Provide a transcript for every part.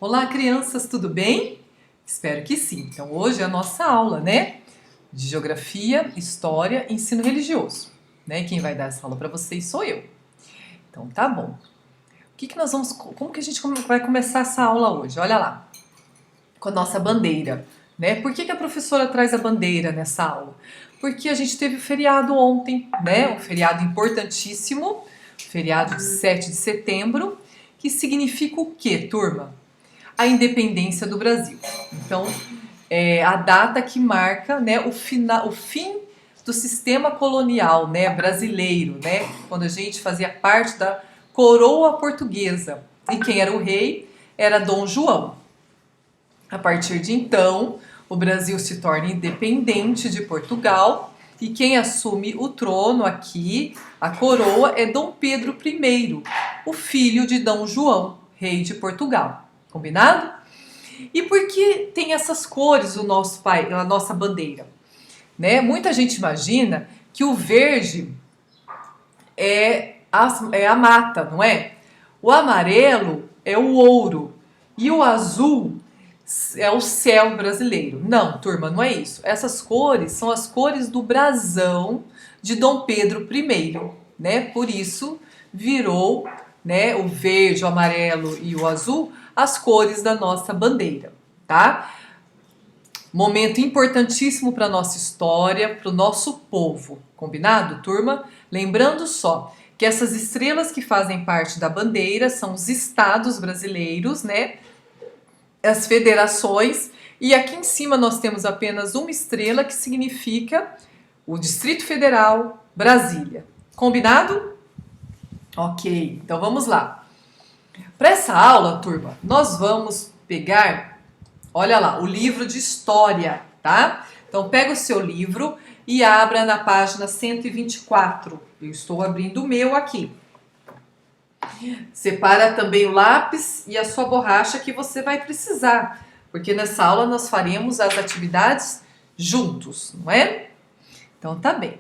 Olá, crianças, tudo bem? Espero que sim. Então, hoje é a nossa aula, né? De Geografia, História e Ensino Religioso, né? Quem vai dar essa aula para vocês sou eu. Então, tá bom. Como que a gente vai começar essa aula hoje? Olha lá, com a nossa bandeira, né? Por que a professora traz a bandeira nessa aula? Porque a gente teve o feriado ontem, né? Um feriado importantíssimo, feriado de 7 de setembro, que significa o quê, turma? A independência do Brasil. Então, é a data que marca, né, o fim do sistema colonial, né, brasileiro, né, quando a gente fazia parte da coroa portuguesa. E quem era o rei era Dom João. A partir de então, o Brasil se torna independente de Portugal e quem assume o trono aqui, a coroa, é Dom Pedro I, o filho de Dom João, rei de Portugal. Combinado? E por que tem essas cores o nosso pai, a nossa bandeira? Né? Muita gente imagina que o verde é a mata, não é? O amarelo é o ouro e o azul é o céu brasileiro. Não, turma, não é isso. Essas cores são as cores do brasão de Dom Pedro I, né? Por isso virou, né, o verde, o amarelo e o azul as cores da nossa bandeira, tá? Momento importantíssimo para a nossa história, para o nosso povo. Combinado, turma? Lembrando só que essas estrelas que fazem parte da bandeira são os estados brasileiros, né? As federações. E aqui em cima nós temos apenas uma estrela que significa o Distrito Federal, Brasília. Combinado? Ok, então vamos lá. Para essa aula, turma, nós vamos pegar, olha lá, o livro de história, tá? Então pega o seu livro e abra na página 124. Eu estou abrindo o meu aqui. Separa também o lápis e a sua borracha que você vai precisar, porque nessa aula nós faremos as atividades juntos, não é? Então tá bem.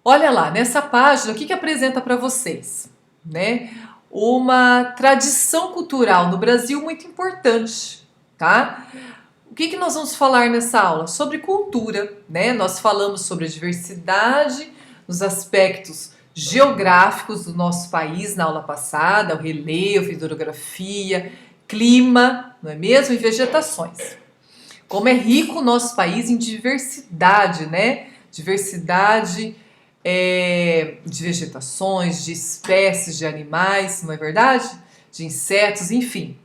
Olha lá, nessa página, o que apresenta para vocês? Né? Uma tradição cultural no Brasil muito importante, tá? O que nós vamos falar nessa aula? Sobre cultura, né? Nós falamos sobre a diversidade, os aspectos geográficos do nosso país na aula passada, o relevo, hidrografia, clima, não é mesmo? E vegetações. Como é rico o nosso país em diversidade, né? Diversidade de vegetações, de espécies de animais, não é verdade? De insetos, enfim.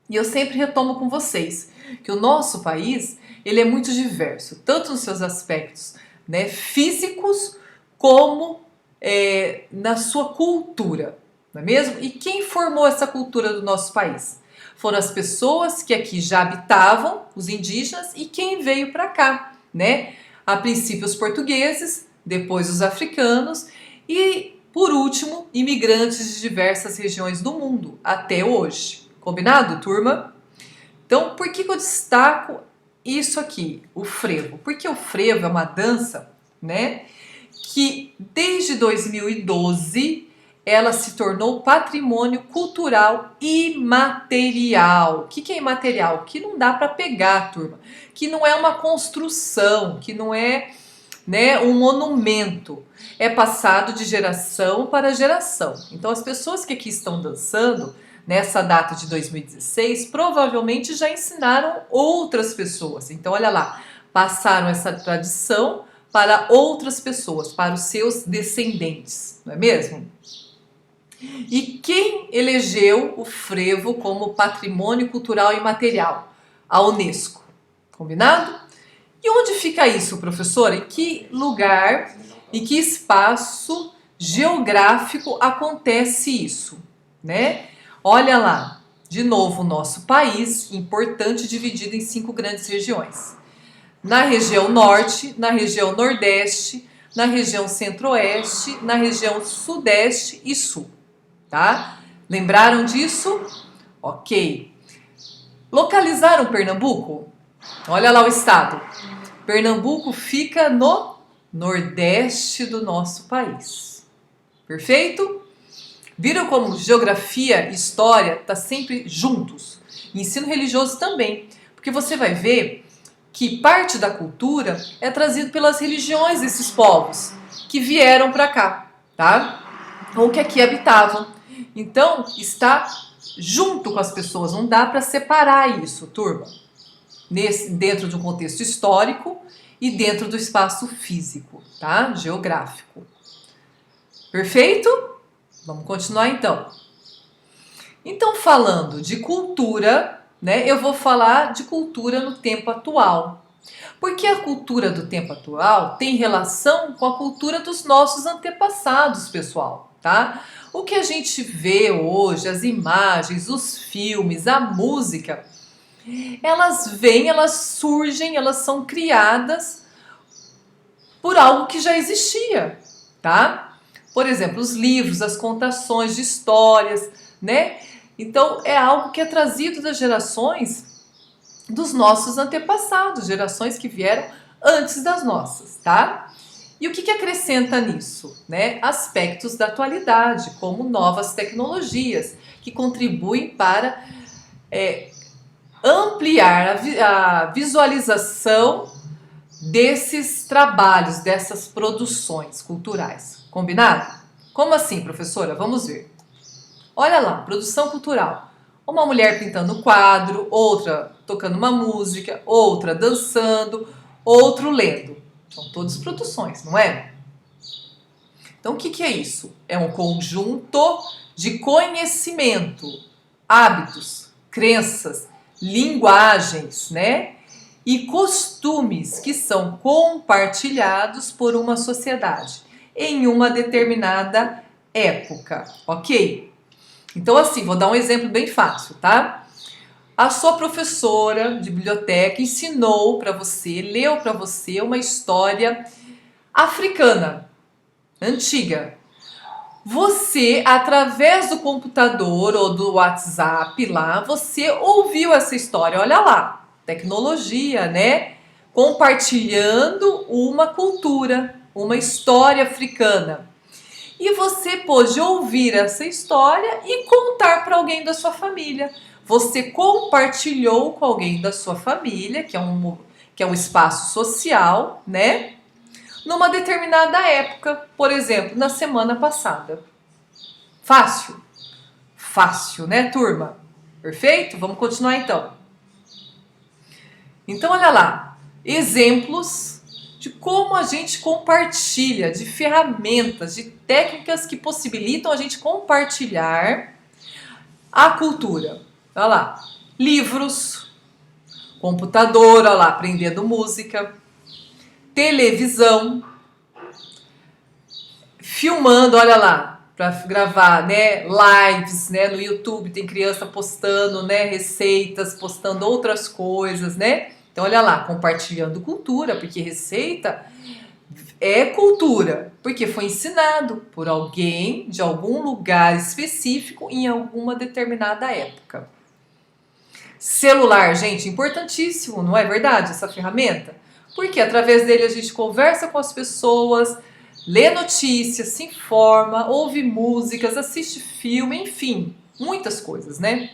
E eu sempre retomo com vocês que o nosso país ele é muito diverso, tanto nos seus aspectos, né, físicos, como na sua cultura, não é mesmo? E quem formou essa cultura do nosso país? Foram as pessoas que aqui já habitavam, os indígenas, e quem veio para cá, né? A princípio os portugueses, depois os africanos e, por último, imigrantes de diversas regiões do mundo, até hoje. Combinado, turma? Então, por que eu destaco isso aqui, o frevo? Porque o frevo é uma dança, né, que desde 2012 ela se tornou patrimônio cultural imaterial. O que é imaterial? Que não dá para pegar, turma. Que não é uma construção, que não é, né, um monumento. É passado de geração para geração. Então, as pessoas que aqui estão dançando nessa data de 2016 provavelmente já ensinaram outras pessoas. Então, olha lá, passaram essa tradição para outras pessoas, para os seus descendentes, não é mesmo? E quem elegeu o frevo como patrimônio cultural imaterial? A Unesco. Combinado? E onde fica isso, professora? Em que lugar, em que espaço geográfico acontece isso, né? Olha lá, de novo o nosso país, importante, dividido em 5 grandes regiões. Na região norte, na região nordeste, na região centro-oeste, na região sudeste e sul, tá? Lembraram disso? Ok. Localizaram Pernambuco? Olha lá o estado. Pernambuco fica no nordeste do nosso país. Perfeito? Viram como geografia e história tá sempre juntos? E ensino religioso também, porque você vai ver que parte da cultura é trazido pelas religiões desses povos que vieram para cá, tá? Ou que aqui habitavam. Então, está junto com as pessoas, não dá para separar isso, turma. Dentro de um contexto histórico e dentro do espaço físico, tá? Geográfico. Perfeito? Vamos continuar então. Então, falando de cultura, né, eu vou falar de cultura no tempo atual. Porque a cultura do tempo atual tem relação com a cultura dos nossos antepassados, pessoal, tá? O que a gente vê hoje, as imagens, os filmes, a música, elas vêm, elas surgem, elas são criadas por algo que já existia, tá? Por exemplo, os livros, as contações de histórias, né? Então, é algo que é trazido das gerações dos nossos antepassados, gerações que vieram antes das nossas, tá? E o que acrescenta nisso? Né? Aspectos da atualidade, como novas tecnologias, que contribuem para ampliar a visualização desses trabalhos, dessas produções culturais. Combinado? Como assim, professora? Vamos ver. Olha lá, produção cultural. Uma mulher pintando um quadro, outra tocando uma música, outra dançando, outro lendo. São todas produções, não é? Então, o que é isso? É um conjunto de conhecimento, hábitos, crenças, linguagens, né? E costumes que são compartilhados por uma sociedade em uma determinada época, ok? Então, assim, vou dar um exemplo bem fácil, tá? A sua professora de biblioteca ensinou para você, leu para você uma história africana, antiga. Você, através do computador ou do WhatsApp lá, você ouviu essa história. Olha lá, tecnologia, né? Compartilhando uma cultura, uma história africana. E você pôde ouvir essa história e contar para alguém da sua família. Você compartilhou com alguém da sua família, que é um espaço social, né? Numa determinada época, por exemplo, na semana passada. Fácil? Fácil, né, turma? Perfeito? Vamos continuar então. Então, olha lá. Exemplos de como a gente compartilha, de ferramentas, de técnicas que possibilitam a gente compartilhar a cultura. Olha lá, livros, computador, olha lá, aprendendo música, televisão, filmando, olha lá, para gravar, né, lives, né, no YouTube, tem criança postando, né, receitas, postando outras coisas, né? Então, olha lá, compartilhando cultura, porque receita é cultura, porque foi ensinado por alguém de algum lugar específico em alguma determinada época. Celular, gente, importantíssimo, não é verdade, essa ferramenta? Porque através dele a gente conversa com as pessoas, lê notícias, se informa, ouve músicas, assiste filme, enfim, muitas coisas, né?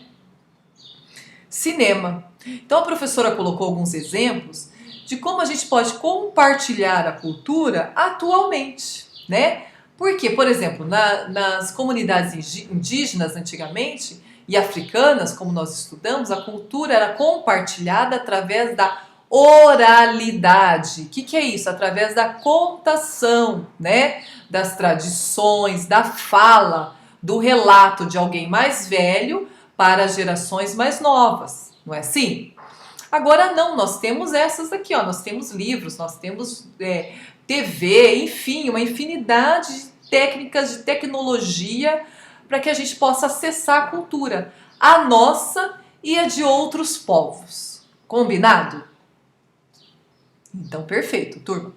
Cinema. Então a professora colocou alguns exemplos de como a gente pode compartilhar a cultura atualmente, né? Porque, por exemplo, nas comunidades indígenas antigamente e africanas, como nós estudamos, a cultura era compartilhada através da oralidade. O que é isso? Através da contação, né? Das tradições, da fala, do relato de alguém mais velho para as gerações mais novas, não é assim? Agora não, nós temos essas aqui, ó, nós temos livros, nós temos TV, enfim, uma infinidade de técnicas de tecnologia para que a gente possa acessar a cultura, a nossa e a de outros povos. Combinado? Então, perfeito, turma.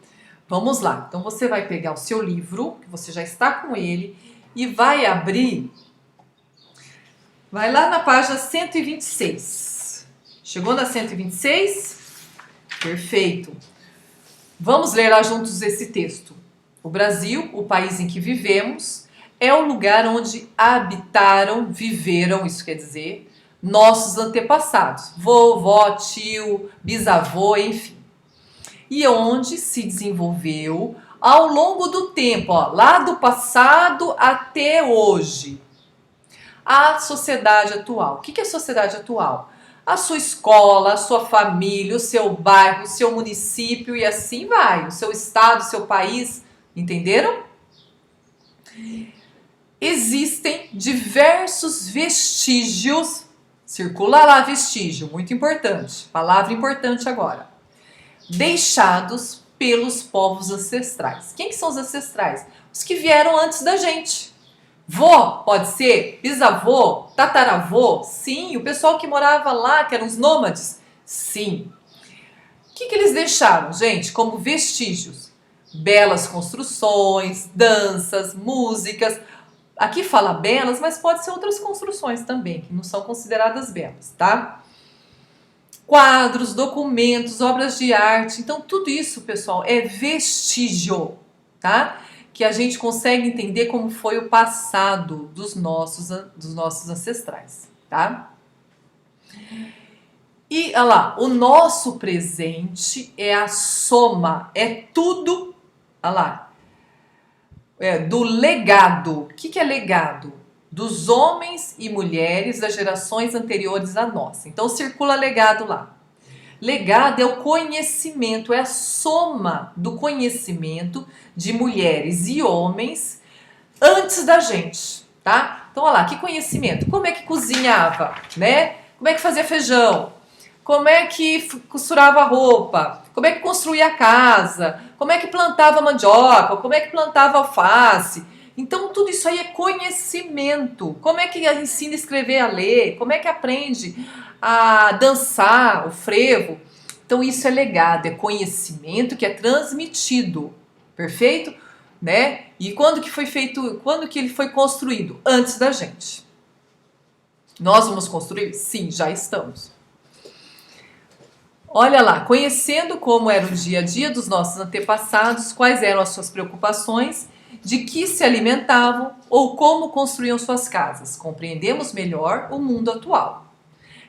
Vamos lá. Então, você vai pegar o seu livro, que você já está com ele, e vai abrir. Vai lá na página 126. Chegou na 126? Perfeito. Vamos ler lá juntos esse texto. O Brasil, o país em que vivemos, é o lugar onde habitaram, viveram, isso quer dizer, nossos antepassados, vovó, tio, bisavô, enfim. E onde se desenvolveu ao longo do tempo, ó, lá do passado até hoje. A sociedade atual. O que é a sociedade atual? A sua escola, a sua família, o seu bairro, o seu município e assim vai. O seu estado, o seu país. Entenderam? Existem diversos vestígios. Circula lá vestígio, muito importante. Palavra importante agora. Deixados pelos povos ancestrais. Quem que são os ancestrais? Os que vieram antes da gente. Vô, pode ser? Bisavô? Tataravô? Sim. O pessoal que morava lá, que eram os nômades? Sim. O que eles deixaram, gente, como vestígios? Belas construções, danças, músicas. Aqui fala belas, mas pode ser outras construções também, que não são consideradas belas, tá? Quadros, documentos, obras de arte. Então, tudo isso, pessoal, é vestígio, tá? Que a gente consegue entender como foi o passado dos nossos ancestrais, tá? E, olha lá, o nosso presente é a soma, é tudo, olha lá, do legado. O que é legado? Dos homens e mulheres das gerações anteriores à nossa. Então, circula legado lá. Legado é o conhecimento, é a soma do conhecimento de mulheres e homens antes da gente, tá? Então, olha lá, que conhecimento? Como é que cozinhava, né? Como é que fazia feijão? Como é que costurava roupa? Como é que construía a casa? Como é que plantava mandioca? Como é que plantava alface? Então, tudo isso aí é conhecimento. Como é que ensina a escrever e a ler? Como é que aprende a dançar, o frevo? Então, isso é legado, é conhecimento que é transmitido. Perfeito? Né? E quando que foi feito, quando que ele foi construído? Antes da gente. Nós vamos construir? Sim, já estamos. Olha lá, conhecendo como era o dia a dia dos nossos antepassados, quais eram as suas preocupações, de que se alimentavam ou como construíam suas casas. Compreendemos melhor o mundo atual.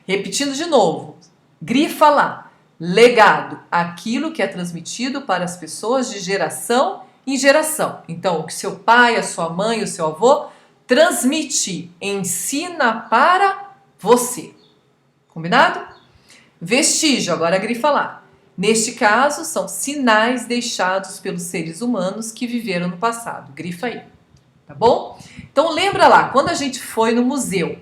Repetindo de novo, grifa lá, legado, aquilo que é transmitido para as pessoas de geração em geração. Então, o que seu pai, a sua mãe, o seu avô transmite, ensina para você. Combinado? Vestígio, agora grifa lá. Neste caso, são sinais deixados pelos seres humanos que viveram no passado. Grifa aí, tá bom? Então lembra lá, quando a gente foi no museu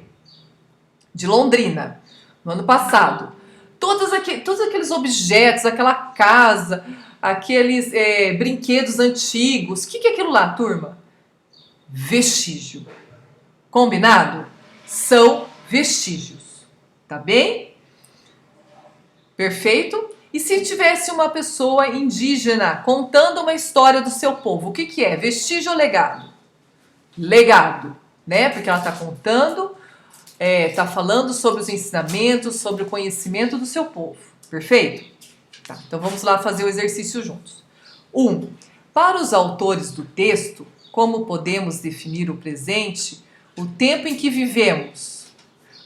de Londrina, no ano passado, todos aqueles objetos, aquela casa, aqueles brinquedos antigos, o que é aquilo lá, turma? Vestígio. Combinado? São vestígios, tá bem? Perfeito? E se tivesse uma pessoa indígena contando uma história do seu povo, o que é? Vestígio ou legado? Legado, né? Porque ela está contando, está falando sobre os ensinamentos, sobre o conhecimento do seu povo. Perfeito? Tá, então vamos lá fazer o exercício juntos. 1. Para os autores do texto, como podemos definir o presente, o tempo em que vivemos?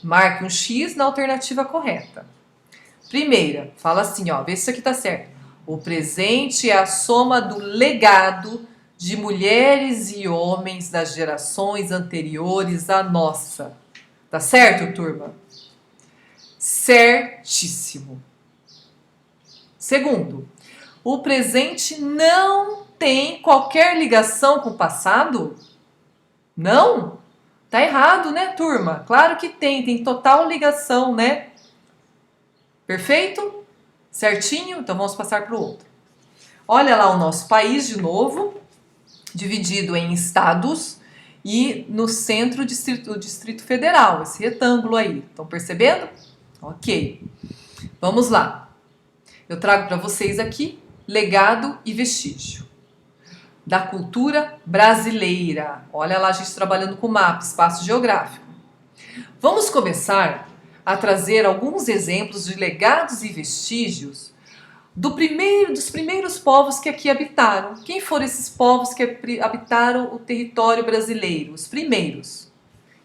Marque um X na alternativa correta. Primeira, fala assim, ó, vê se isso aqui tá certo. O presente é a soma do legado de mulheres e homens das gerações anteriores à nossa. Tá certo, turma? Certíssimo. Segundo, o presente não tem qualquer ligação com o passado? Não? Tá errado, né, turma? Claro que tem total ligação, né? Perfeito? Certinho? Então vamos passar para o outro. Olha lá o nosso país de novo, dividido em estados e no centro o Distrito Federal, esse retângulo aí. Estão percebendo? Ok. Vamos lá. Eu trago para vocês aqui legado e vestígio da cultura brasileira. Olha lá a gente trabalhando com mapa, espaço geográfico. Vamos começar a trazer alguns exemplos de legados e vestígios dos primeiros povos que aqui habitaram. Quem foram esses povos que habitaram o território brasileiro? Os primeiros.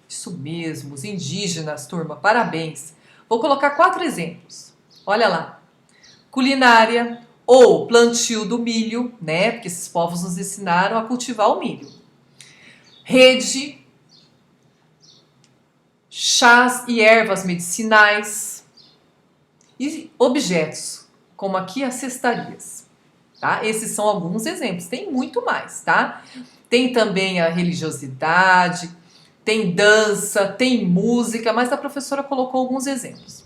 Isso mesmo, os indígenas, turma, parabéns. Vou colocar 4 exemplos. Olha lá. Culinária ou plantio do milho, né? Porque esses povos nos ensinaram a cultivar o milho. Rede, chás e ervas medicinais e objetos, como aqui as cestarias, tá? Esses são alguns exemplos, tem muito mais, tá? Tem também a religiosidade, tem dança, tem música, mas a professora colocou alguns exemplos.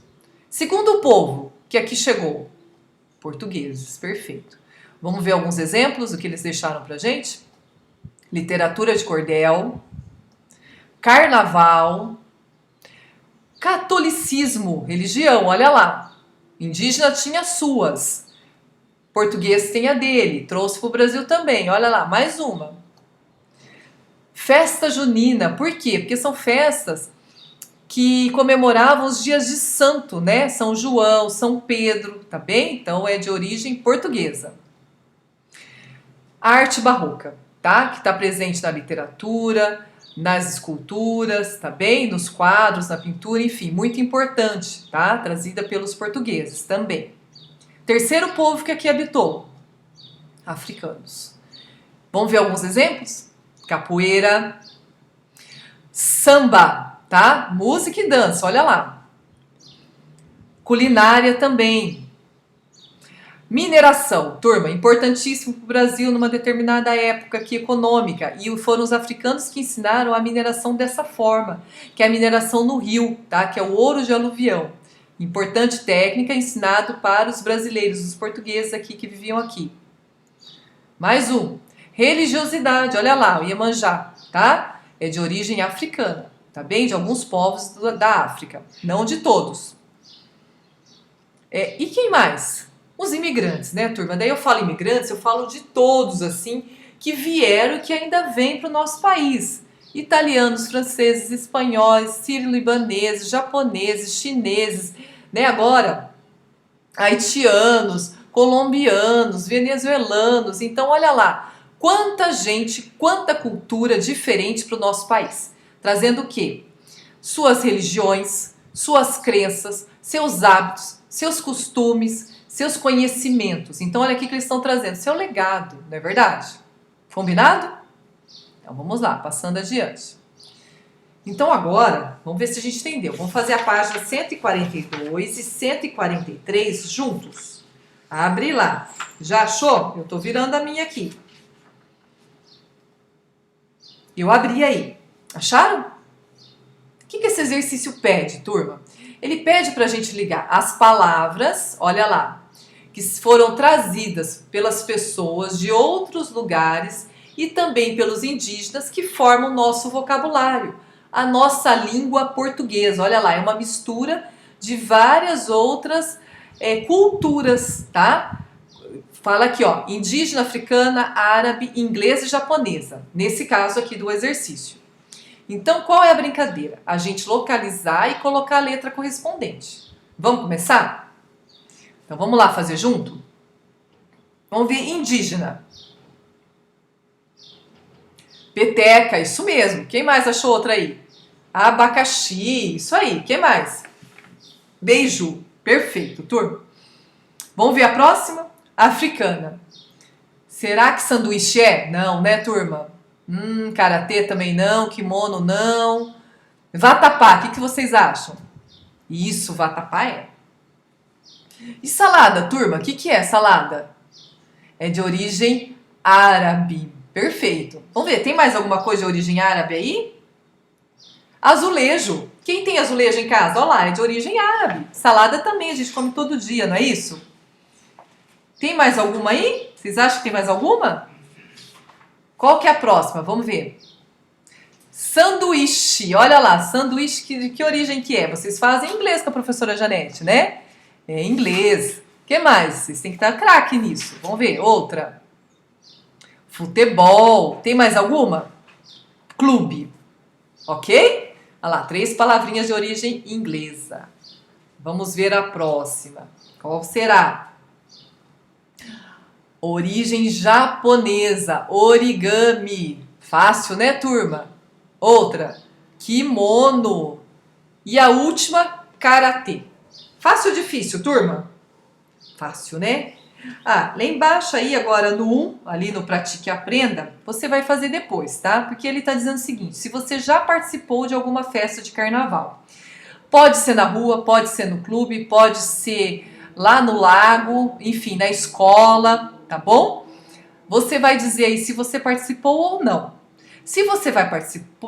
Segundo povo que aqui chegou, portugueses, perfeito. Vamos ver alguns exemplos do que eles deixaram pra gente? Literatura de cordel, carnaval, catolicismo, religião, olha lá. Indígena tinha suas, português tem a dele, trouxe para o Brasil também, olha lá, mais uma. Festa junina, por quê? Porque são festas que comemoravam os dias de santo, né? São João, São Pedro, tá bem? Então é de origem portuguesa. A arte barroca, tá? Que está presente na literatura, nas esculturas, tá bem? Nos quadros, na pintura, enfim, muito importante, tá? Trazida pelos portugueses também. Terceiro povo que aqui habitou, africanos. Vamos ver alguns exemplos? Capoeira, samba, tá? Música e dança, olha lá. Culinária também. Mineração, turma, importantíssimo para o Brasil numa determinada época aqui econômica. E foram os africanos que ensinaram a mineração dessa forma, que é a mineração no rio, tá? Que é o ouro de aluvião. Importante técnica ensinado para os brasileiros, os portugueses aqui que viviam aqui. Mais um. Religiosidade, olha lá, o Iemanjá, tá? É de origem africana, tá bem? De alguns povos da África, não de todos. E quem mais? Os imigrantes, né, turma? Daí eu falo imigrantes, eu falo de todos, assim, que vieram e que ainda vêm para o nosso país. Italianos, franceses, espanhóis, sírio-libaneses, japoneses, chineses, né? Agora, haitianos, colombianos, venezuelanos. Então, olha lá, quanta gente, quanta cultura diferente para o nosso país. Trazendo o quê? Suas religiões, suas crenças, seus hábitos, seus costumes, seus conhecimentos. Então, olha aqui que eles estão trazendo, seu legado, não é verdade? Combinado? Então, vamos lá, passando adiante. Então, agora, vamos ver se a gente entendeu. Vamos fazer a página 142 e 143 juntos. Abre lá. Já achou? Eu estou virando a minha aqui. Eu abri aí. Acharam? O que esse exercício pede, turma? Ele pede para a gente ligar as palavras, olha lá, que foram trazidas pelas pessoas de outros lugares e também pelos indígenas que formam o nosso vocabulário, a nossa língua portuguesa. Olha lá, é uma mistura de várias outras culturas, tá? Fala aqui, ó, indígena, africana, árabe, inglesa e japonesa. Nesse caso aqui do exercício. Então, qual é a brincadeira? A gente localizar e colocar a letra correspondente. Vamos começar? Então, vamos lá fazer junto? Vamos ver indígena. Peteca, isso mesmo. Quem mais achou outra aí? Abacaxi, isso aí. Quem mais? Beiju. Perfeito, turma. Vamos ver a próxima? Africana. Será que sanduíche é? Não, né, turma? Karatê também não, kimono não. Vatapá, o que vocês acham? Isso, vatapá é. E salada, turma, o que é salada? É de origem árabe. Perfeito. Vamos ver, tem mais alguma coisa de origem árabe aí? Azulejo. Quem tem azulejo em casa? Olha lá, é de origem árabe. Salada também, a gente come todo dia, não é isso? Tem mais alguma aí? Vocês acham que tem mais alguma? Qual que é a próxima? Vamos ver. Sanduíche. Olha lá, sanduíche, de que origem que é? Vocês fazem inglês com a professora Janete, né? É inglês. O que mais? Vocês têm que estar craque nisso. Vamos ver. Outra. Futebol. Tem mais alguma? Clube. Ok? Olha lá, 3 palavrinhas de origem inglesa. Vamos ver a próxima. Qual será? Origem japonesa, origami. Fácil, né, turma? Outra, kimono. E a última, karatê. Fácil ou difícil, turma? Fácil, né? Ah, lá embaixo aí agora no 1, ali no Pratique e Aprenda, você vai fazer depois, tá? Porque ele tá dizendo o seguinte, se você já participou de alguma festa de carnaval, pode ser na rua, pode ser no clube, pode ser lá no lago, enfim, na escola, tá bom? Você vai dizer aí se você participou ou não. Se você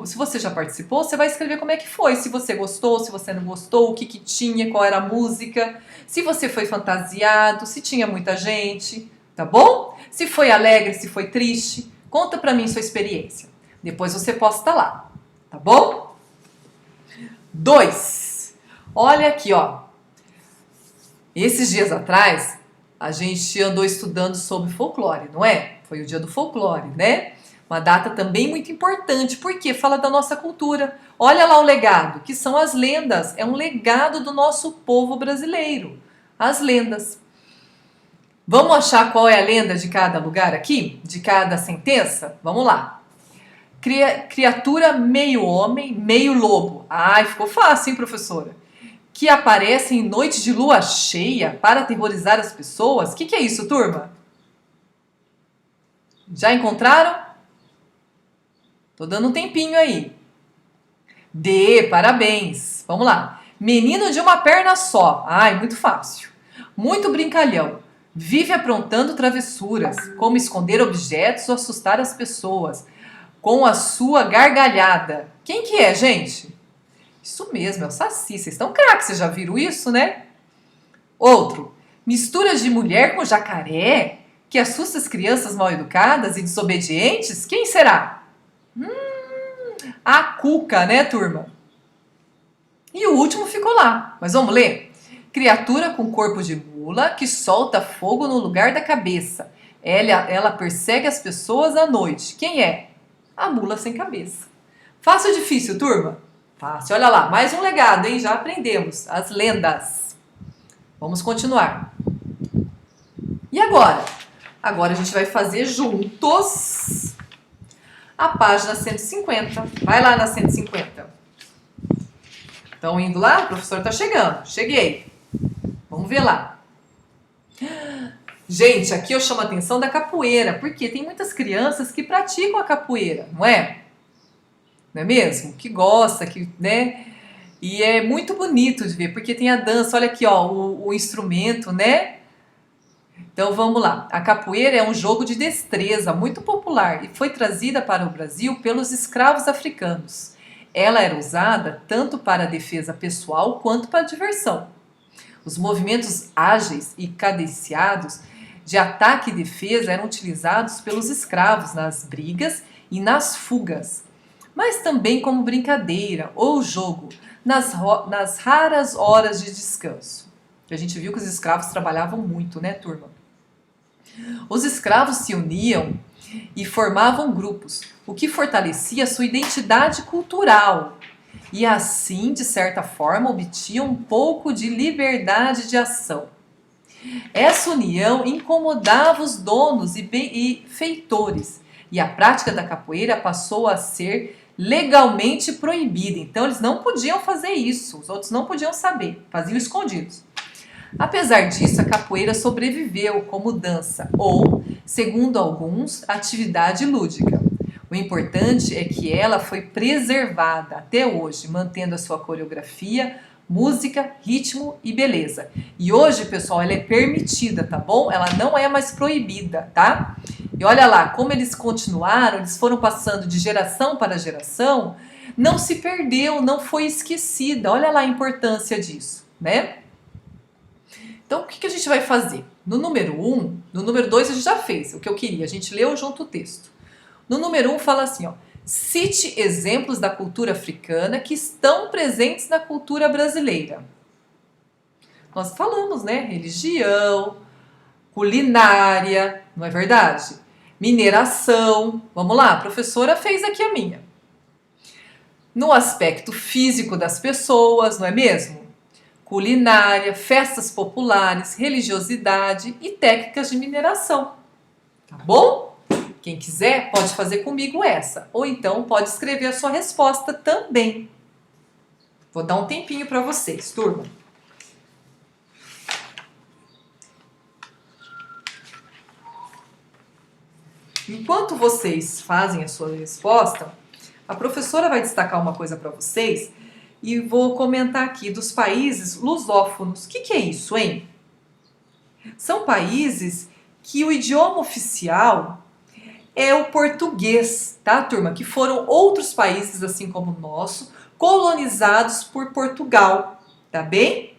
se você já participou, você vai escrever como é que foi, se você gostou, se você não gostou, o que que tinha, qual era a música, se você foi fantasiado, se tinha muita gente, tá bom? Se foi alegre, se foi triste, conta pra mim sua experiência. Depois você posta lá, tá bom? 2. Olha aqui, ó. Esses dias atrás, a gente andou estudando sobre folclore, não é? Foi o dia do folclore, né? Uma data também muito importante, porque fala da nossa cultura. Olha lá o legado, que são as lendas. É um legado do nosso povo brasileiro. As lendas. Vamos achar qual é a lenda de cada lugar aqui? De cada sentença? Vamos lá. Criatura meio homem, meio lobo. Ai, ficou fácil, hein, professora? Que aparece em noite de lua cheia para aterrorizar as pessoas. O que é isso, turma? Já encontraram? Tô dando um tempinho aí. D, parabéns. Vamos lá. Menino de uma perna só. Ai, muito fácil. Muito brincalhão. Vive aprontando travessuras, como esconder objetos ou assustar as pessoas, com a sua gargalhada. Quem que é, gente? Isso mesmo, é o Saci. Vocês estão craques, vocês já viram isso, né? Outro. Mistura de mulher com jacaré, que assusta as crianças mal educadas e desobedientes? Quem será? A Cuca, né, turma? E o último ficou lá. Mas vamos ler? Criatura com corpo de mula que solta fogo no lugar da cabeça. Ela persegue as pessoas à noite. Quem é? A mula sem cabeça. Fácil ou difícil, turma? Fácil. Olha lá, mais um legado, hein? Já aprendemos. As lendas. Vamos continuar. E agora? Agora a gente vai fazer juntos a página 150. Vai lá na 150. Estão indo lá? O professor está chegando. Cheguei. Vamos ver lá. Gente, aqui eu chamo a atenção da capoeira, porque tem muitas crianças que praticam a capoeira, não é? Não é mesmo? Que gosta, que, né? E é muito bonito de ver, porque tem a dança, olha aqui, ó, o instrumento, né? Então vamos lá. A capoeira é um jogo de destreza muito popular e foi trazida para o Brasil pelos escravos africanos. Ela era usada tanto para a defesa pessoal quanto para a diversão. Os movimentos ágeis e cadenciados de ataque e defesa eram utilizados pelos escravos nas brigas e nas fugas, mas também como brincadeira ou jogo nas raras horas de descanso. A gente viu que os escravos trabalhavam muito, né, turma? Os escravos se uniam e formavam grupos, o que fortalecia sua identidade cultural. E assim, de certa forma, obtinham um pouco de liberdade de ação. Essa união incomodava os donos e feitores, e a prática da capoeira passou a ser legalmente proibida. Então, eles não podiam fazer isso, os outros não podiam saber, faziam escondidos. Apesar disso, a capoeira sobreviveu como dança ou, segundo alguns, atividade lúdica. O importante é que ela foi preservada até hoje, mantendo a sua coreografia, música, ritmo e beleza. E hoje, pessoal, ela é permitida, tá bom? Ela não é mais proibida, tá? E olha lá, como eles continuaram, eles foram passando de geração para geração, não se perdeu, não foi esquecida. Olha lá a importância disso, né? Então, o que a gente vai fazer? No número 1, no número 2 a gente já fez o que eu queria, a gente leu junto o texto. No número 1 fala assim, ó, cite exemplos da cultura africana que estão presentes na cultura brasileira. Nós falamos, né? Religião, culinária, não é verdade? Mineração. Vamos lá, a professora fez aqui a minha. No aspecto físico das pessoas, não é mesmo? Culinária, festas populares, religiosidade e técnicas de mineração. tá bom? Quem quiser pode fazer comigo essa, ou então pode escrever a sua resposta também. Vou dar um tempinho para vocês, turma. Enquanto vocês fazem a sua resposta, a professora vai destacar uma coisa para vocês e vou comentar aqui dos países lusófonos. O que é isso, hein? São países que o idioma oficial é o português, tá, turma? Que foram outros países, assim como o nosso, colonizados por Portugal, tá bem?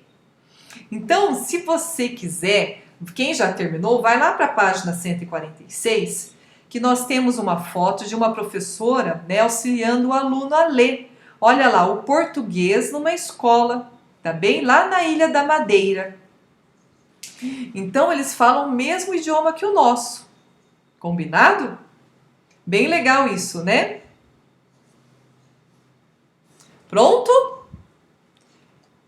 Então, se você quiser, quem já terminou, vai lá para a página 146, que nós temos uma foto de uma professora, né, auxiliando o aluno a ler. Olha lá, o português numa escola, tá bem? Lá na Ilha da Madeira. Então, eles falam o mesmo idioma que o nosso. Combinado? Bem legal isso, né? Pronto?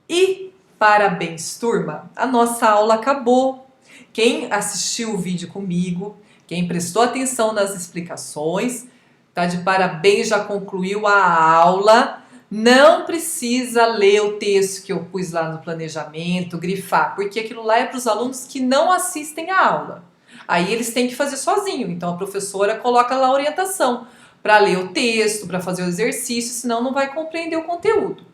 E parabéns, turma! A nossa aula acabou. Quem assistiu o vídeo comigo, quem prestou atenção nas explicações, tá de parabéns, já concluiu a aula. Não precisa ler o texto que eu pus lá no planejamento, grifar, porque aquilo lá é para os alunos que não assistem a aula. Aí eles têm que fazer sozinho, então a professora coloca lá a orientação para ler o texto, para fazer o exercício, senão não vai compreender o conteúdo.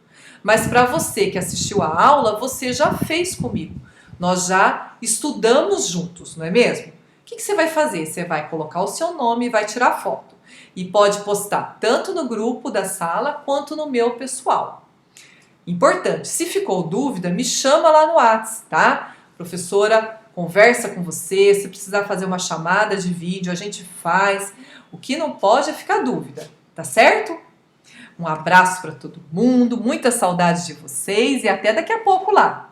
Mas para você que assistiu a aula, você já fez comigo. Nós já estudamos juntos, não é mesmo? O que você vai fazer? Você vai colocar o seu nome e vai tirar foto. E pode postar tanto no grupo da sala quanto no meu pessoal. Importante, se ficou dúvida, me chama lá no WhatsApp, tá? Professora conversa com você, se precisar fazer uma chamada de vídeo, a gente faz. O que não pode é ficar dúvida, tá certo? Um abraço para todo mundo, muita saudade de vocês e até daqui a pouco lá.